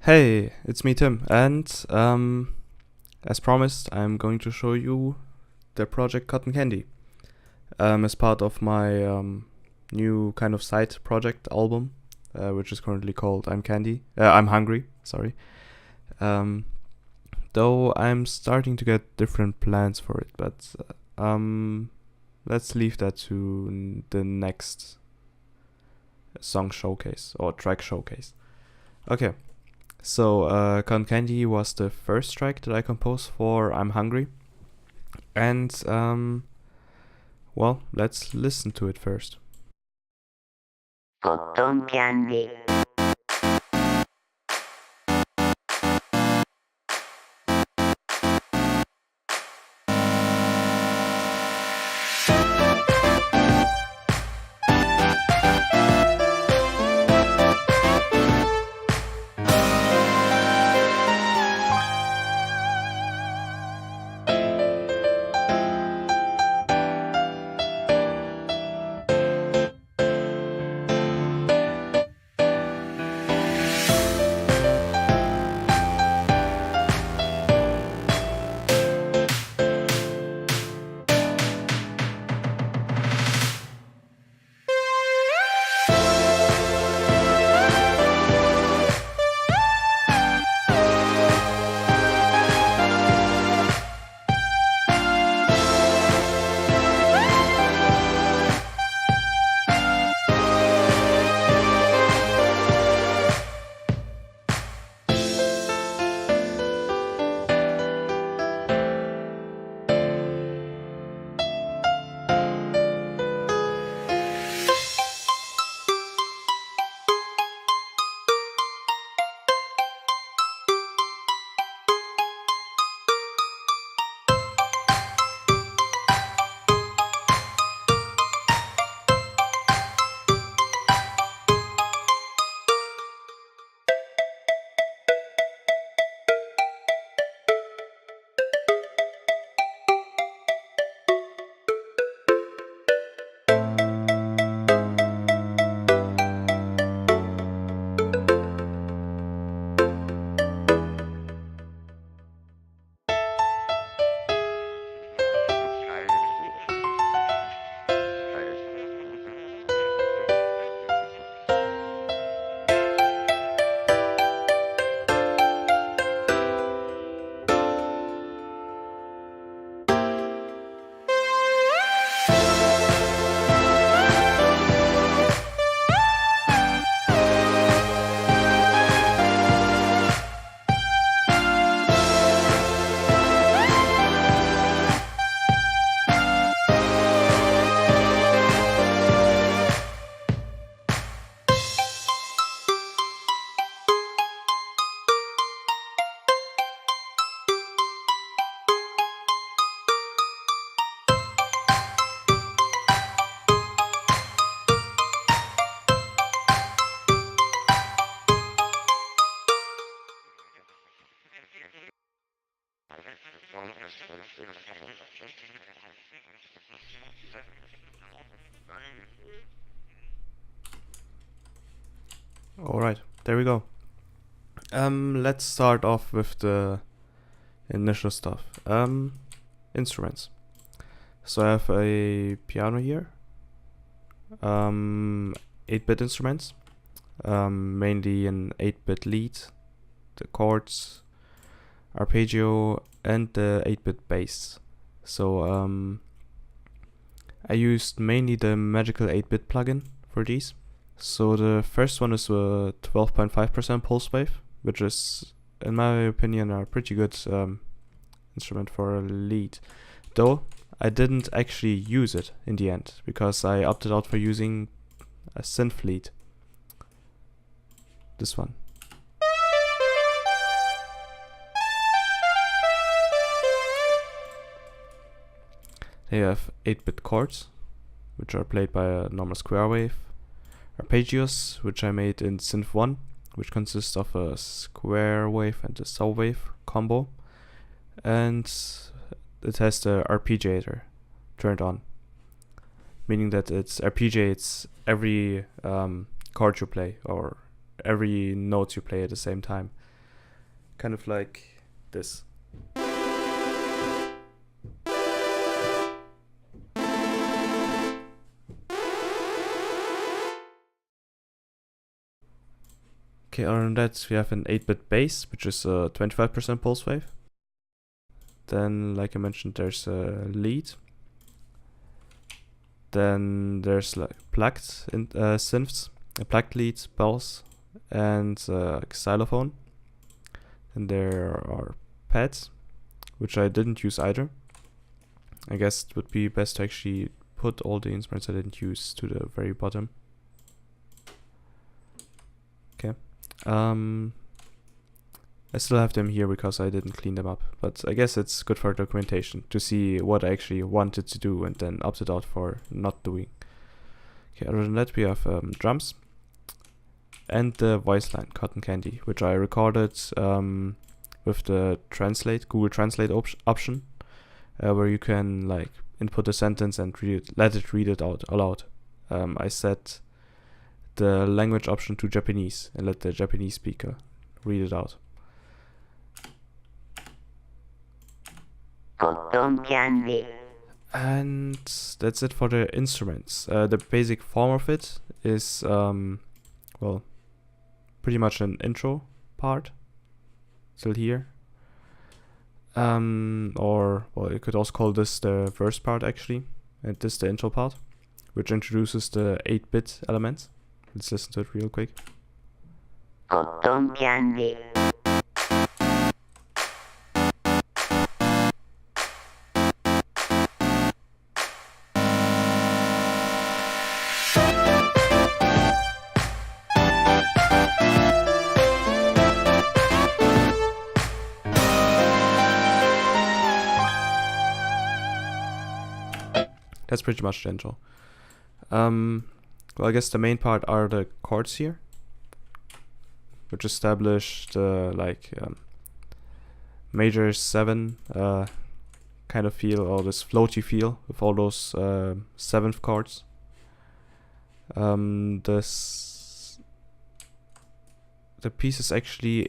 Hey, it's me Tim, and as promised, I'm going to show you the project Cotton Candy as part of my new kind of side project album, which is currently called I'm Hungry. Sorry. Um, though I'm starting to get different plans for it, but let's leave that to the next song showcase or track showcase. Okay. So, Cotton Candy was the first track that I composed for I'm Hungry. And, well, let's listen to it first. Cotton candy. Alright, there we go. Let's start off with the initial stuff. Instruments. So I have a piano here. 8-bit instruments. Mainly an 8-bit lead, the chords, arpeggio, and the 8-bit bass. So I used mainly the Magical 8-bit plugin for these. So the first one is a 12.5% pulse wave, which is, in my opinion, a pretty good instrument for a lead. Though I didn't actually use it in the end, because I opted out for using a synth lead. This one. They have 8-bit chords, which are played by a normal square wave. Arpeggios, which I made in Synth 1, which consists of a square wave and a saw wave combo. And it has the arpeggiator turned on, meaning that it arpeggiates every chord you play or every note you play at the same time. kind of like this. Okay, other than that, we have an 8-bit bass, which is a 25% pulse wave. Then, like I mentioned, there's a lead. Then there's like plucked synths, a plucked lead, bells, and xylophone. And there are pads, which I didn't use either. I guess it would be best to actually put all the instruments I didn't use to the very bottom. Okay. I still have them here because I didn't clean them up, but I guess it's good for documentation to see what I actually wanted to do and then opted out for not doing. Okay, other than that, we have drums and the voice line Cotton Candy, which I recorded with the Google Translate option, where you can like input a sentence and let it read it out aloud. I set the language option to Japanese and let the Japanese speaker read it out. Cotton Candy. And that's it for the instruments. The basic form of it is, well, pretty much an intro part, still here. Or, well, you could also call this the verse part actually, and this the intro part, which introduces the 8-bit elements. Let's listen to it real quick. Cotton Candy. That's pretty much the intro. Well, I guess the main part are the chords here, which establish the major 7 kind of feel, or this floaty feel with all those 7th chords. The piece is actually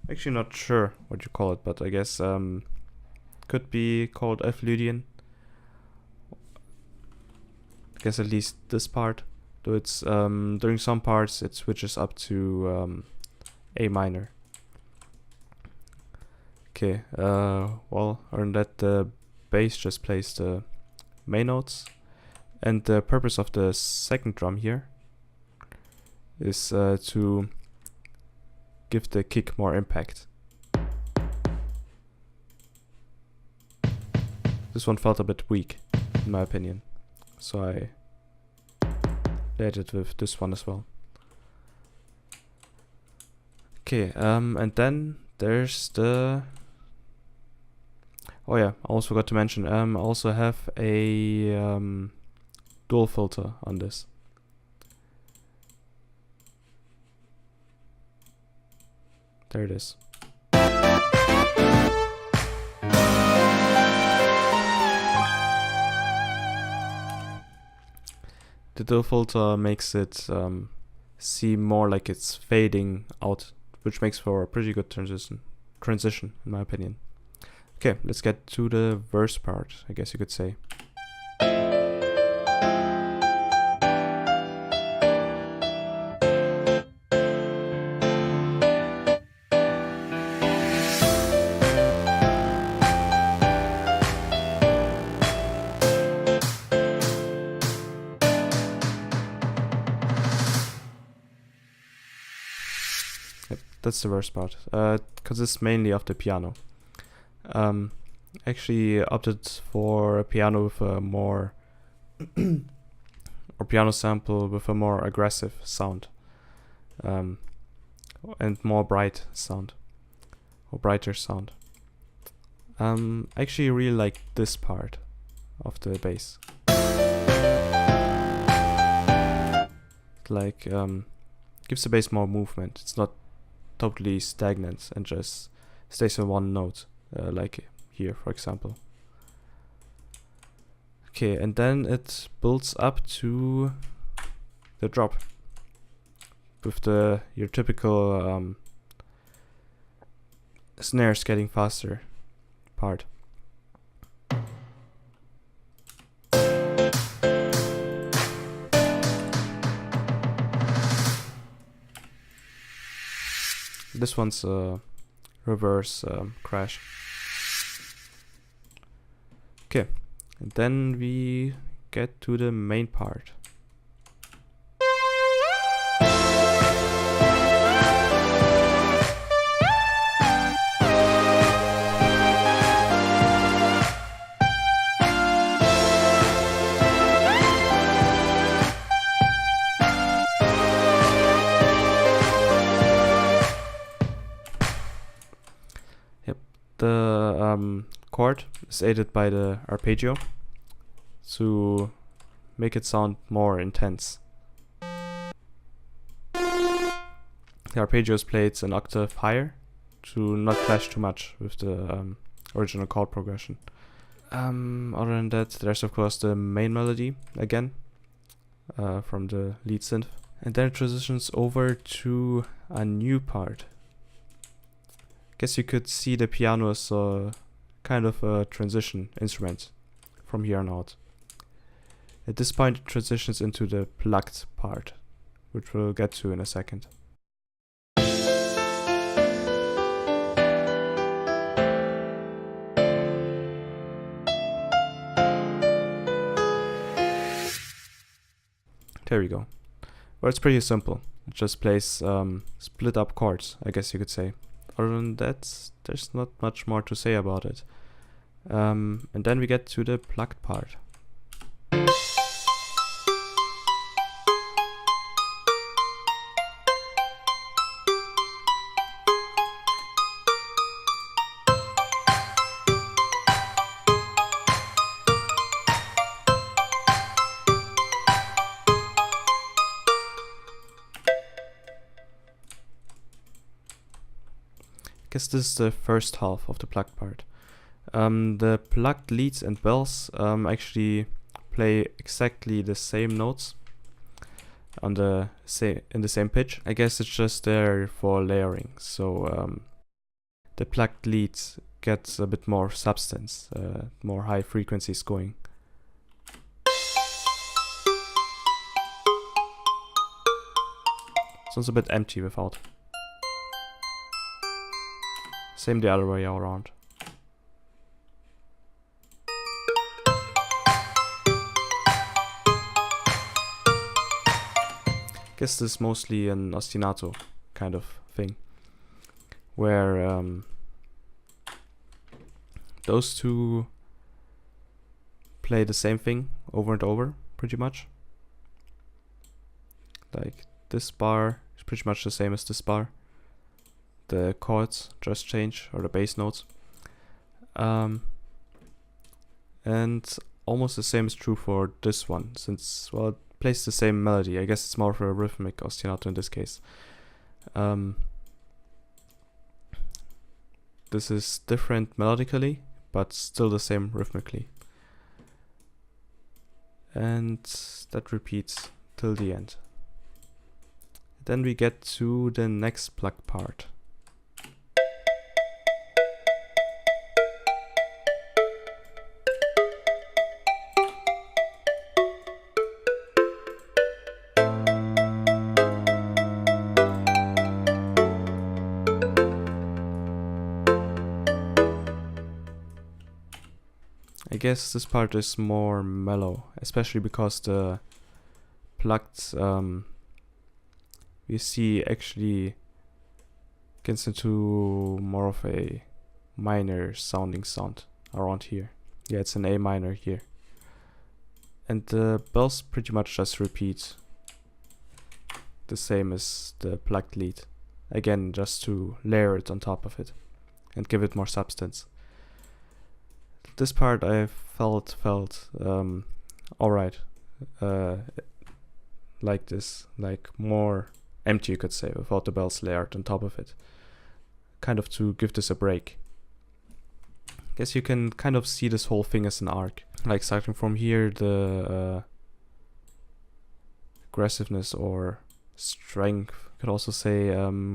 actually not sure what you call it, but I guess could be called F-Lydian. I guess at least this part, though it's during some parts it switches up to A minor. Okay, well, other than that, the bass just plays the main notes, and the purpose of the second drum here is to give the kick more impact. This one felt a bit weak, in my opinion, so I laid it with this one as well. Okay, and then there's the... Oh yeah, I also forgot to mention, I also have a dual filter on this. There it is. The dual filter makes it seem more like it's fading out, which makes for a pretty good transition in my opinion. Okay, let's get to the verse part, I guess you could say. That's the worst part, because it's mainly of the piano. Actually opted for a piano with a more or piano sample with a more aggressive sound, and more bright sound, or brighter sound. I actually really like this part of the bass. Like gives the bass more movement. It's not totally stagnant and just stays on one note, like here for example. Okay, and then it builds up to the drop with your typical snares getting faster part. This one's a reverse crash. Okay, and then we get to the main part. The chord is aided by the arpeggio to make it sound more intense. The arpeggio is played an octave higher to not clash too much with the original chord progression. Other than that, there's of course the main melody again from the lead synth, and then it transitions over to a new part. Guess you could see the piano as kind of a transition instrument from here on out. At this point it transitions into the plucked part, which we'll get to in a second. There we go. Well, it's pretty simple. It just plays split up chords, I guess you could say. Other than that, there's not much more to say about it. And then we get to the plucked part. Guess this is the first half of the plucked part. The plucked leads and bells actually play exactly the same notes on the in the same pitch. I guess it's just there for layering, so the plucked leads gets a bit more substance, more high frequencies going. Sounds a bit empty without. Same the other way around. Guess this is mostly an ostinato kind of thing, where those two play the same thing over and over, pretty much. Like this bar is pretty much the same as this bar. The chords just change, or the bass notes. And almost the same is true for this one, since, well, it plays the same melody. I guess it's more for a rhythmic ostinato in this case. This is different melodically, but still the same rhythmically. And that repeats till the end. Then we get to the next plucked part. I guess this part is more mellow, especially because the plucked we see actually gets into more of a minor sounding sound around here. Yeah, it's an A minor here. And the bells pretty much just repeat the same as the plucked lead. Again, just to layer it on top of it and give it more substance. This part I felt alright. Like this, like more empty, you could say, without the bells layered on top of it. Kind of to give this a break. Guess you can kind of see this whole thing as an arc. Like starting from here, the aggressiveness or strength, you could also say,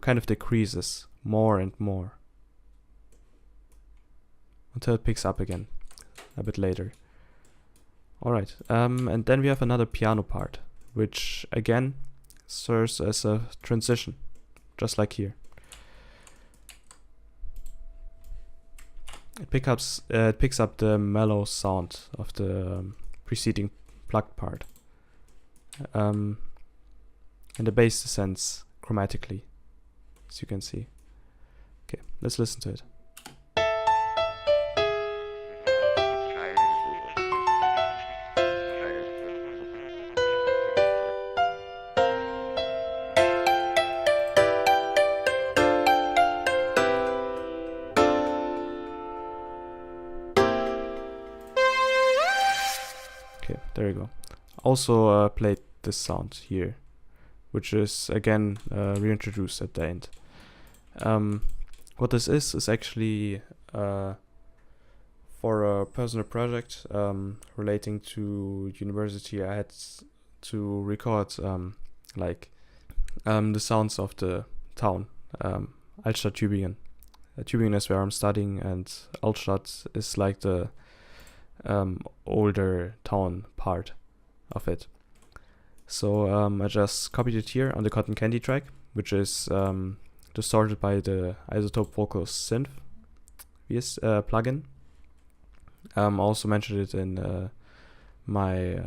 kind of decreases more and more. until it picks up again a bit later. Alright, and then we have another piano part, which again serves as a transition, just like here. It picks up the mellow sound of the preceding plucked part, and the bass descends chromatically, as you can see. Okay, let's listen to it. Okay, there you go. Also played this sound here, which is again reintroduced at the end. What this is actually for a personal project relating to university. I had to record the sounds of the town, Altstadt Tübingen. Tübingen is where I'm studying, and Altstadt is like the older town part of it. So I just copied it here on the Cotton Candy track, which is distorted by the iZotope Vocals synth plugin. Also mentioned it in my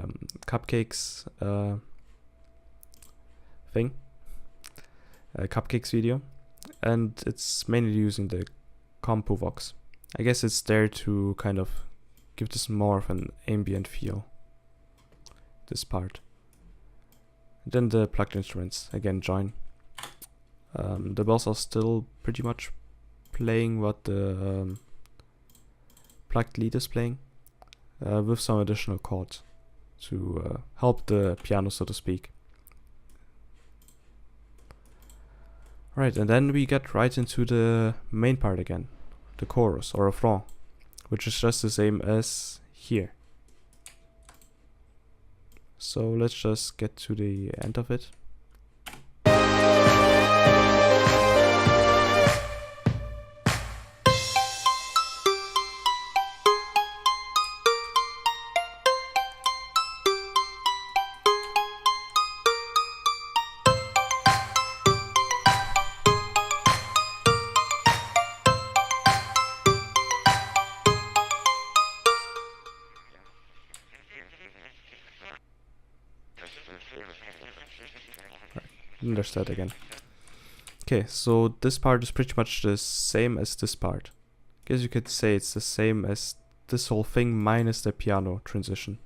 cupcakes cupcakes video, and it's mainly using the CompuVox. I guess it's there to kind of give this more of an ambient feel, this part. Then the plugged instruments again join. The bells are still pretty much playing what the plugged lead is playing, with some additional chords to help the piano, so to speak. Right, and then we get right into the main part again, the chorus or refrain, which is just the same as here. So let's just get to the end of it. There's that again. Okay, so this part is pretty much the same as this part. I guess you could say it's the same as this whole thing minus the piano transition.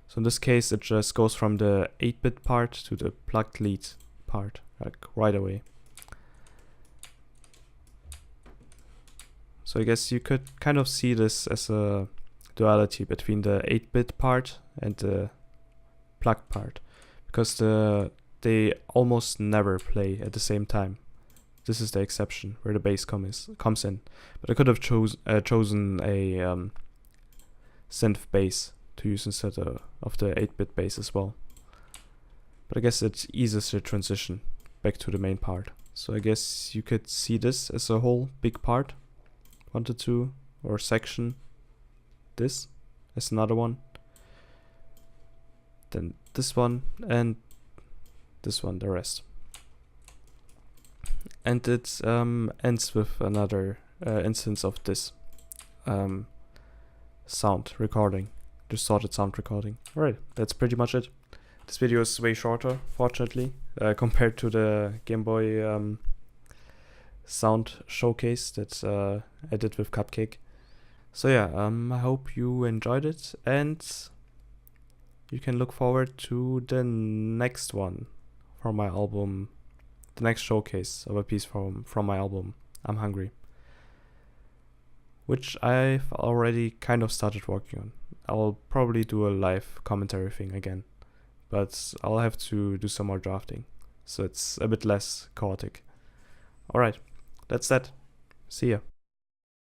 So in this case it just goes from the 8-bit part to the plugged lead part, like right away. So I guess you could kind of see this as a duality between the 8-bit part and the plugged part, because they almost never play at the same time. This is the exception where the bass comes in. But I could have chosen a synth bass to use instead of the 8-bit bass as well. But I guess it eases the transition back to the main part. So I guess you could see this as a whole big part, 1 to 2, or section. This as another one. Then this one, and this one, the rest. And it ends with another instance of this sound recording, distorted sound recording. Alright, that's pretty much it. This video is way shorter, fortunately, compared to the Game Boy sound showcase that I did with Cupcake. So yeah, I hope you enjoyed it, and you can look forward to the next one from my album, the next showcase of a piece from my album, I'm Hungry, which I've already kind of started working on. I'll probably do a live commentary thing again, but I'll have to do some more drafting, so it's a bit less chaotic. Alright, that's that. See ya.